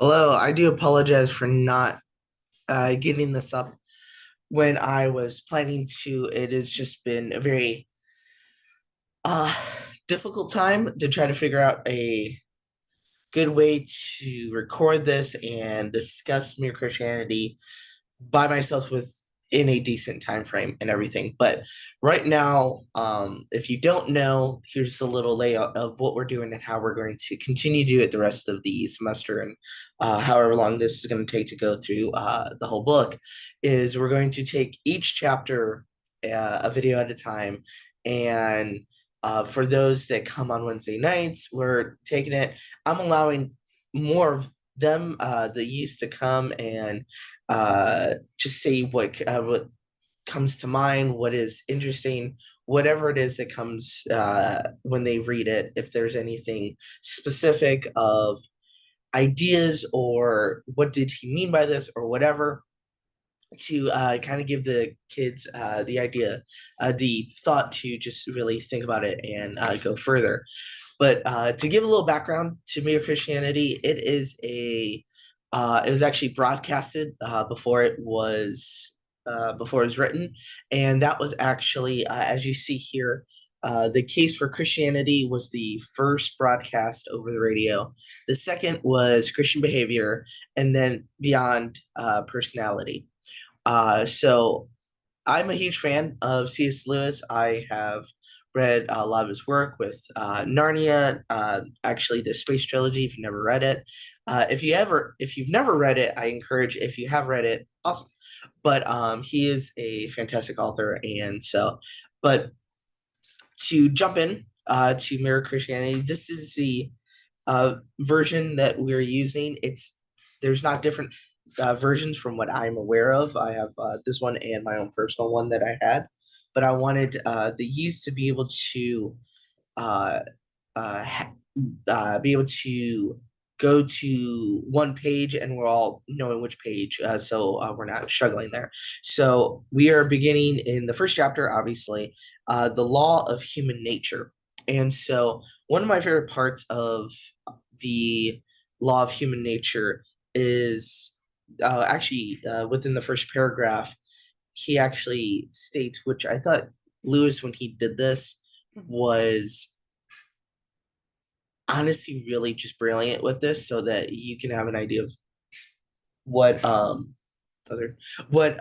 Hello, I do apologize for not getting this up when I was planning to. It has just been a very uh, difficult time to try to figure out a good way to record this and discuss mere Christianity by myself within a decent time frame and everything. But right now, if you don't know, here's a little layout of what we're doing and how we're going to continue to do it the rest of the semester and however long this is going to take to go through the whole book. Is we're going to take each chapter a video at a time, and for those that come on Wednesday nights, we're taking it. I'm allowing more of them, the youth, to come and just say what comes to mind, what is interesting, whatever it is that comes when they read it. If there's anything specific of ideas or what did he mean by this or whatever, to kind of give the kids the idea, the thought to just really think about it and go further. But to give a little background to Mere Christianity, it was actually broadcasted before it was written, and that was actually as you see here. The Case for Christianity was the first broadcast over the radio. The second was Christian Behavior, and then Beyond Personality. So I'm a huge fan of C.S. Lewis. I have read a lot of his work with Narnia, actually the Space Trilogy. If you never read it, if you've never read it, I encourage. If you have read it, awesome. But he is a fantastic author, and so, but to jump in to Mirror Christianity, this is the version that we're using. There's not different versions from what I'm aware of. I have this one and my own personal one that I had, but I wanted the youth to be able to uh, be able to go to one page and we're all knowing which page, so we're not struggling there. So we are beginning in the first chapter, obviously, the law of human nature. And so one of my favorite parts of the law of human nature is actually within the first paragraph, he actually states, which I thought Lewis, when he did this, was honestly really just brilliant with this, so that you can have an idea of what other what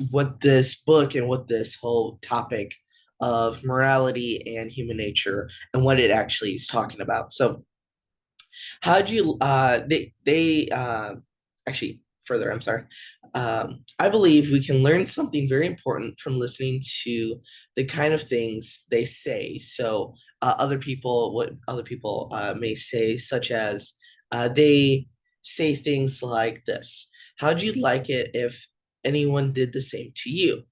what this book and what this whole topic of morality and human nature and what it actually is talking about. So how do you they actually further, I'm sorry. I believe we can learn something very important from listening to the kind of things they say. So what other people may say, such as they say things like this: how'd you like it if anyone did the same to you?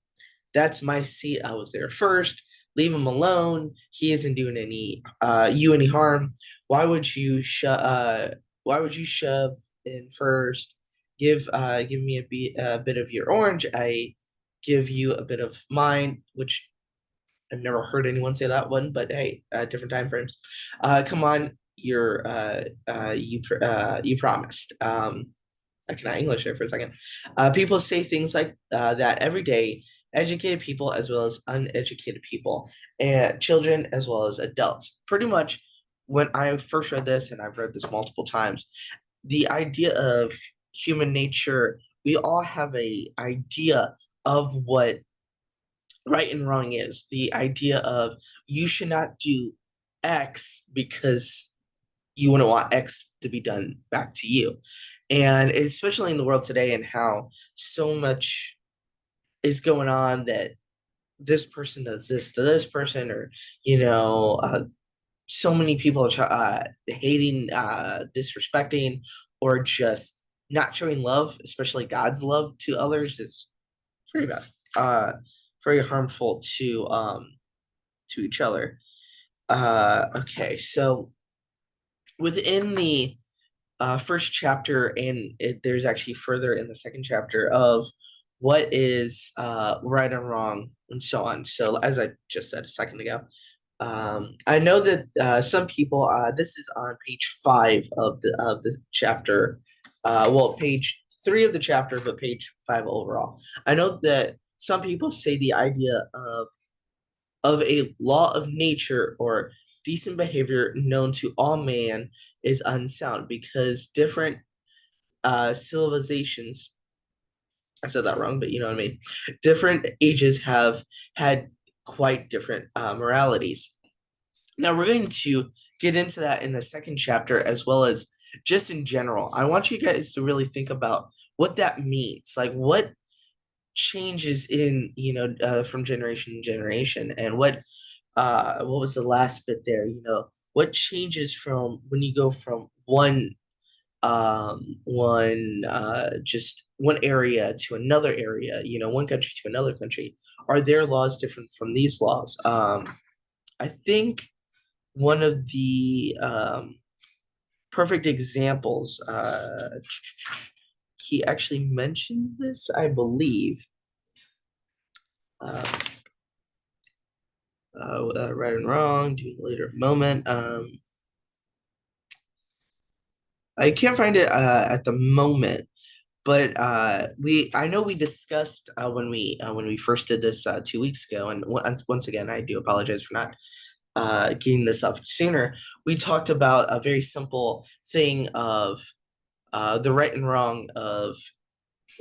That's my seat. I was there first. Leave him alone. He isn't doing any harm. Why would you why would you shove in first? Give me a bit of your orange. I give you a bit of mine, which I've never heard anyone say that one, but hey, different time frames. Come on, you promised. I cannot English there for a second. People say things like that every day. Educated people as well as uneducated people, and children as well as adults. Pretty much, when I first read this, and I've read this multiple times, the idea of human nature, we all have a idea of what right and wrong is. The idea of you should not do X because you wouldn't want X to be done back to you. And especially in the world today, and how so much is going on, that this person does this to this person, or, so many people are hating, disrespecting, or just not showing love, especially God's love to others. It's very bad, very harmful to each other. Okay, so within the first chapter, and there's actually further in the second chapter of what is right and wrong and so on. So as I just said a second ago, I know that some people. This is on page 5 of the chapter. Well, page 3 of the chapter, but page 5 overall. I know that some people say the idea of a law of nature or decent behavior known to all man is unsound because different civilizations. I said that wrong, but you know what I mean. Different ages have had quite different moralities. Now we're going to get into that in the second chapter as well as just in general. I want you guys to really think about what that means. Like what changes in, from generation to generation and what was the last bit there, what changes from when you go from just one area to another area, one country to another country. Are their laws different from these laws? I think one of the perfect examples. He actually mentions this, I believe. Uh, right and wrong, doing later moment. I can't find it at the moment, but I know we discussed when we first did this 2 weeks ago, and once again, I do apologize for not getting this up sooner. We talked about a very simple thing of the right and wrong of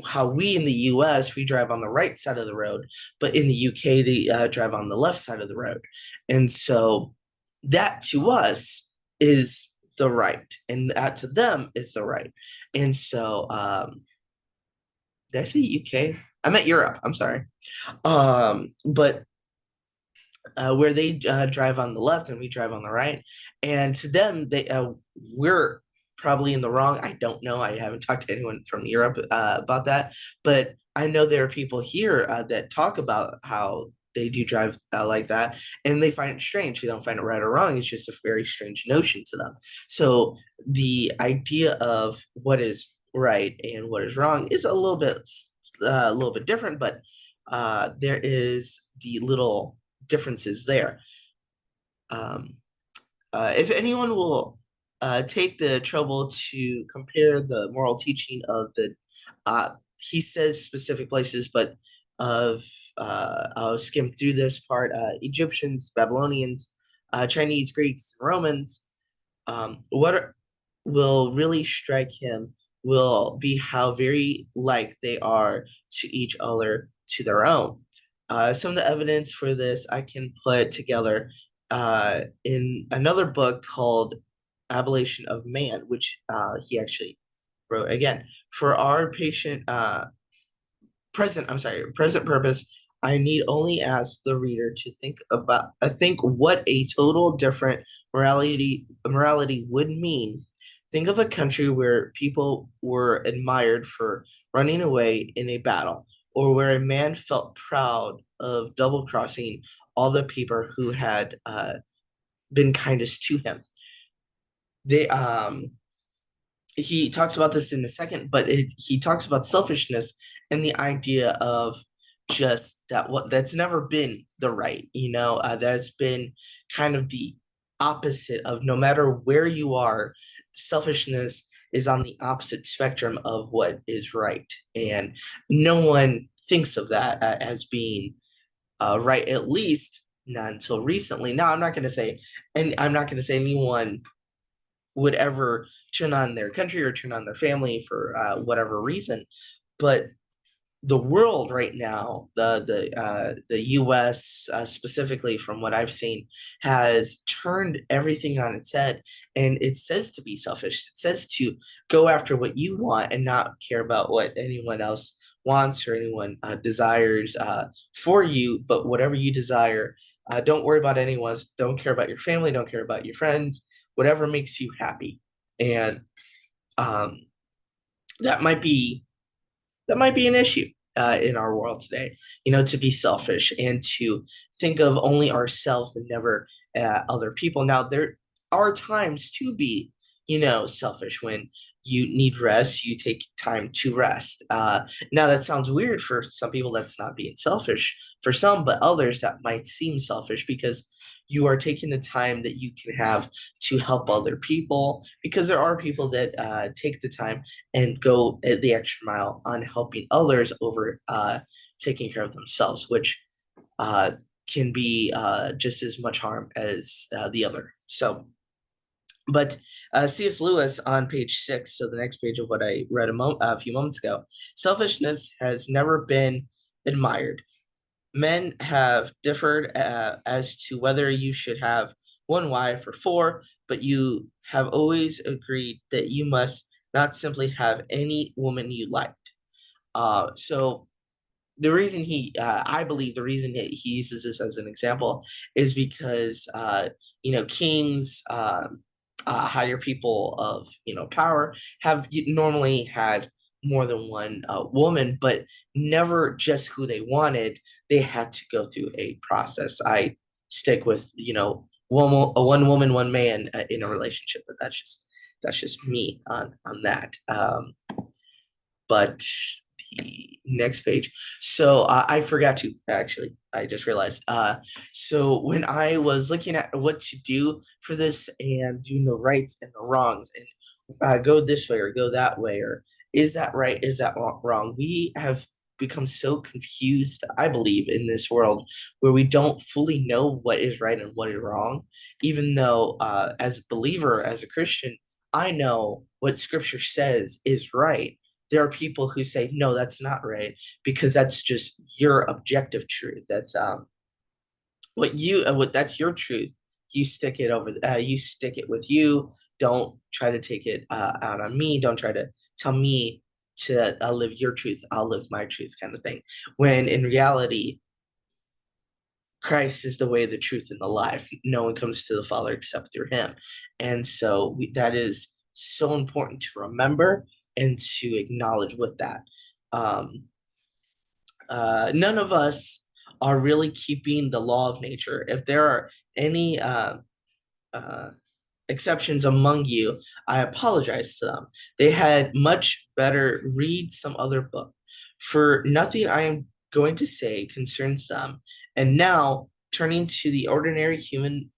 how we in the U.S. we drive on the right side of the road, but in the U.K. they drive on the left side of the road, and so that to us is the right, and that to them is the right, and so did I say UK? I meant Europe. I'm sorry. But where they drive on the left and we drive on the right, and to them, we're probably in the wrong. I don't know. I haven't talked to anyone from Europe about that, but I know there are people here that talk about how they do drive like that, and they find it strange. They don't find it right or wrong. It's just a very strange notion to them. So the idea of what is right and what is wrong is a little bit different, but there is the little differences there. Um, if anyone will take the trouble to compare the moral teaching of he says specific places, but I'll skim through this part. Egyptians, Babylonians, Chinese, Greeks, Romans. Will really strike him will be how very like they are to each other to their own. Some of the evidence for this I can put together in another book called Abolition of Man, which he actually wrote again for our present purpose. I need only ask the reader to think what a total different morality would mean. Think of a country where people were admired for running away in a battle, or where a man felt proud of double crossing all the people who had been kindest to him. They He talks about this in a second, but he talks about selfishness and the idea of just that's never been the right, that's been kind of the opposite of no matter where you are, selfishness is on the opposite spectrum of what is right. And no one thinks of that as being right, at least not until recently. Now, I'm not going to say anyone would ever turn on their country or turn on their family for whatever reason. But the world right now, the U.S. Specifically, from what I've seen, has turned everything on its head, and it says to be selfish. It says to go after what you want and not care about what anyone else wants or anyone desires for you. But whatever you desire, don't worry about anyone else. Don't care about your family. Don't care about your friends. Whatever makes you happy, and um, that might be that might be an issue in our world today, to be selfish and to think of only ourselves and never other people. Now, there are times to be selfish. When you need rest, you take time to rest. Now that sounds weird for some people. That's not being selfish for some, but others that might seem selfish because you are taking the time that you can have to help other people. Because there are people that take the time and go the extra mile on helping others over taking care of themselves, which uh, can be just as much harm as the other. So, but C.S. Lewis on page 6, so the next page of what I read a few moments ago, selfishness has never been admired. Men have differed as to whether you should have one wife or four, but you have always agreed that you must not simply have any woman you liked. So the reason I believe the reason that he uses this as an example is because kings, higher people of power have normally had more than one woman, but never just who they wanted. They had to go through a process. I stick with one woman, one man in a relationship, but that's just me on that. But the next page. So I forgot to actually. I just realized. So when I was looking at what to do for this and doing the rights and the wrongs and go this way or go that way, or is that right? Is that wrong? We have become so confused, I believe, in this world where we don't fully know what is right and what is wrong. Even though, as a believer, as a Christian, I know what Scripture says is right. There are people who say no, that's not right, because that's just your objective truth. That's what that's your truth. You stick it with you. Don't try to take it out on me. Don't try to tell me to live your truth. I'll live my truth, kind of thing. When in reality, Christ is the way, the truth, and the life. No one comes to the Father except through Him. And so that is so important to remember and to acknowledge with that. Um, None of us are really keeping the law of nature. If there are any uh, exceptions among you, I apologize to them. They had much better read some other book, for nothing I am going to say concerns them. And now, turning to the ordinary human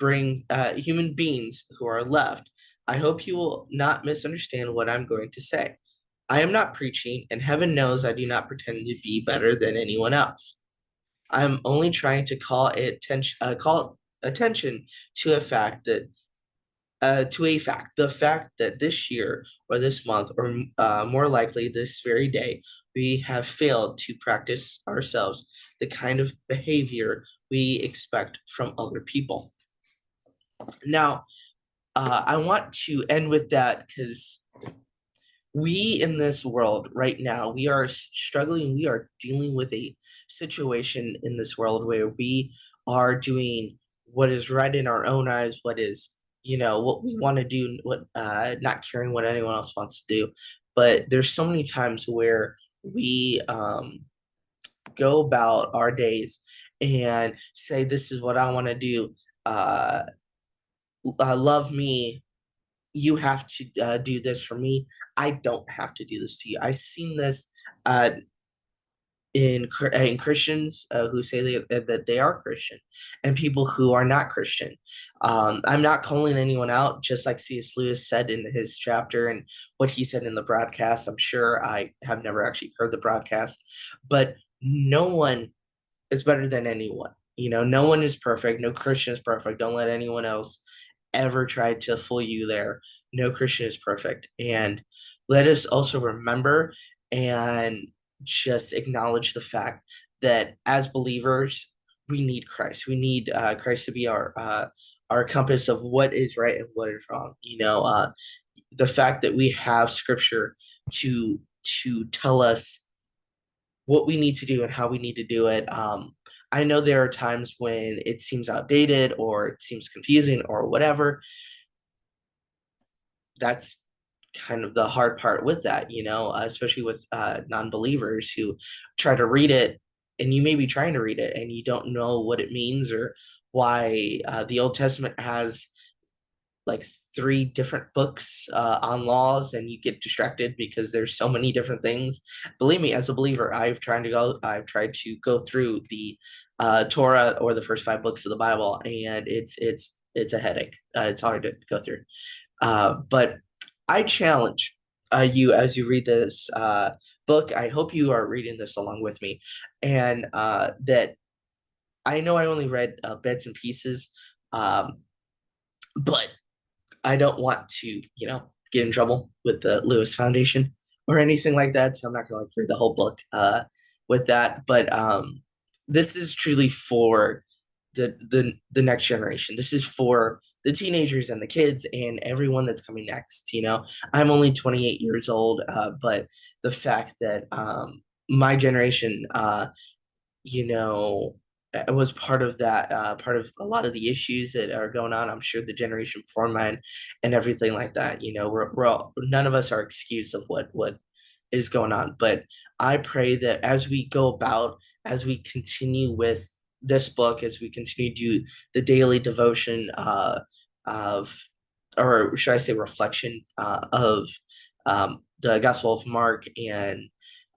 beings who are left, I hope you will not misunderstand what I'm going to say. I am not preaching, and heaven knows I do not pretend to be better than anyone else. I'm only trying to call attention to a fact that the fact that this year or this month or more likely this very day, we have failed to practice ourselves the kind of behavior we expect from other people. Now, I want to end with that because we in this world right now, we are struggling. We are dealing with a situation in this world where we are doing what is right in our own eyes, what is, what we want to do, what not caring what anyone else wants to do. But there's so many times where we go about our days and say, this is what I want to do. Uh, Love me, you have to do this for me. I don't have to do this to you. I've seen this uh, in Christians who say that they are Christian, and people who are not Christian. I'm not calling anyone out, just like C.S. Lewis said in his chapter and what he said in the broadcast. I'm sure I have never actually heard the broadcast, but no one is better than anyone. No one is perfect. No Christian is perfect. Don't let anyone else ever try to fool you there. No Christian is perfect. And let us also remember and just acknowledge the fact that as believers, we need Christ. We need Christ to be our compass of what is right and what is wrong. The fact that we have Scripture to tell us what we need to do and how we need to do it. I know there are times when it seems outdated or it seems confusing or whatever. That's kind of the hard part with that, especially with non-believers who try to read it, and you may be trying to read it and you don't know what it means or why the Old Testament has like three different books on laws, and you get distracted because there's so many different things. Believe me, as a believer, I've tried to go through the Torah, or the first five books of the Bible, and it's a headache. It's hard to go through. But I challenge you, as you read this book. I hope you are reading this along with me, and that I know I only read bits and pieces, um, but I don't want to, get in trouble with the Lewis Foundation or anything like that. So I'm not going to like read the whole book with that. But this is truly for the next generation. This is for the teenagers and the kids and everyone that's coming next. I'm only 28 years old, but the fact that my generation, you know, was part of that, part of a lot of the issues that are going on. I'm sure the generation before mine and everything like that. We're all, none of us are excused of what is going on. But I pray that as we go about, as we continue with this book, as we continue to do the daily devotion of, or should I say, reflection of the Gospel of Mark, and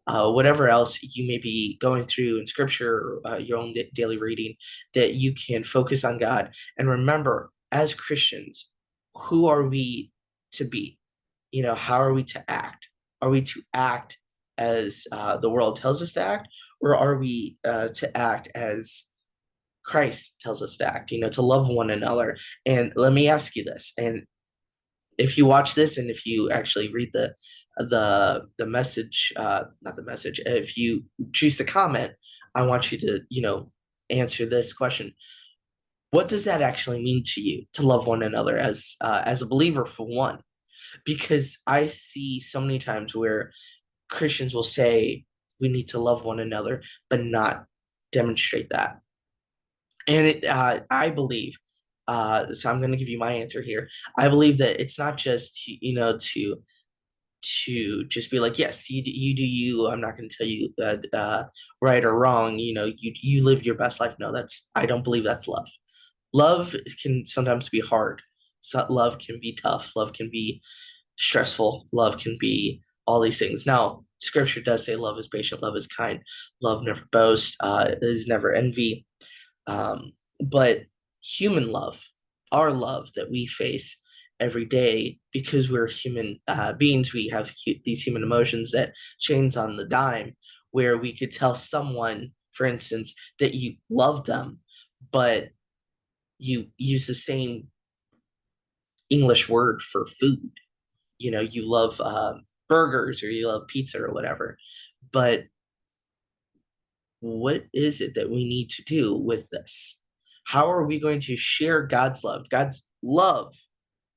whatever else you may be going through in scripture, your own daily reading, that you can focus on God. And remember, as Christians, who are we to be? How are we to act? Are we to act as the world tells us to act, or are we to act as Christ tells us to act, to love one another? And let me ask you this, and if you watch this, and if you actually read the message, not the message, if you choose to comment, I want you to answer this question: what does that actually mean to you, to love one another as a believer, for one? Because I see so many times where Christians will say we need to love one another but not demonstrate that. And I believe, so I'm going to give you my answer here. I believe that it's not just to just be like, yes, you do you. I'm not going to tell you right or wrong. You live your best life. No, I don't believe that's love. Love can sometimes be hard. So love can be tough. Love can be stressful. Love can be all these things. Now, Scripture does say love is patient, love is kind, love never boasts, is never envy. But human love, our love that we face every day, because we're human beings, we have these human emotions that change on the dime, where we could tell someone, for instance, that you love them, but you use the same English word for food. You love burgers, or you love pizza, or whatever. But what is it that we need to do with this? How are we going to share God's love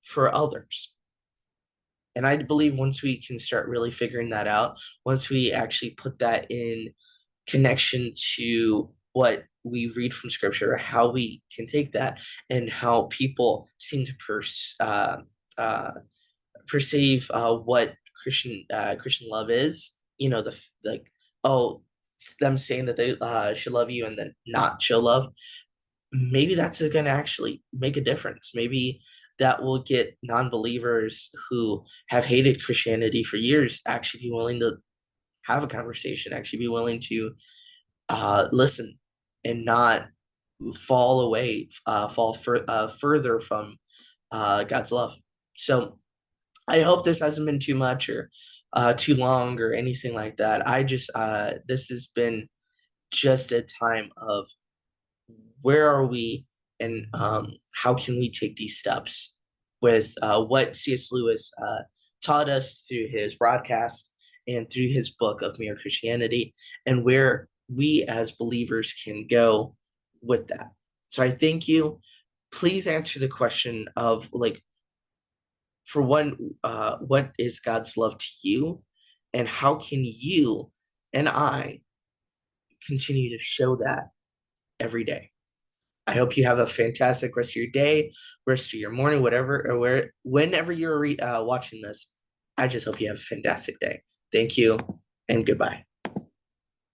for others? And I believe once we can start really figuring that out, once we actually put that in connection to what we read from scripture, how we can take that, and how people seem to uh, perceive what Christian love is. Like, oh, it's them saying that they should love you and then not show love. Maybe that's going to actually make a difference. Maybe that will get non-believers who have hated Christianity for years actually be willing to have a conversation, actually be willing to listen, and not fall away, further from God's love. So I hope this hasn't been too much, or too long, or anything like that. This has been just a time of where are we, and how can we take these steps with what C.S. Lewis taught us through his broadcast and through his book of Mere Christianity, and where we as believers can go with that. So I thank you. Please answer the question of, like, for one, what is God's love to you, and how can you and I continue to show that every day? I hope you have a fantastic rest of your day, rest of your morning, whatever, or whenever you're watching this. I just hope you have a fantastic day. Thank you, and goodbye.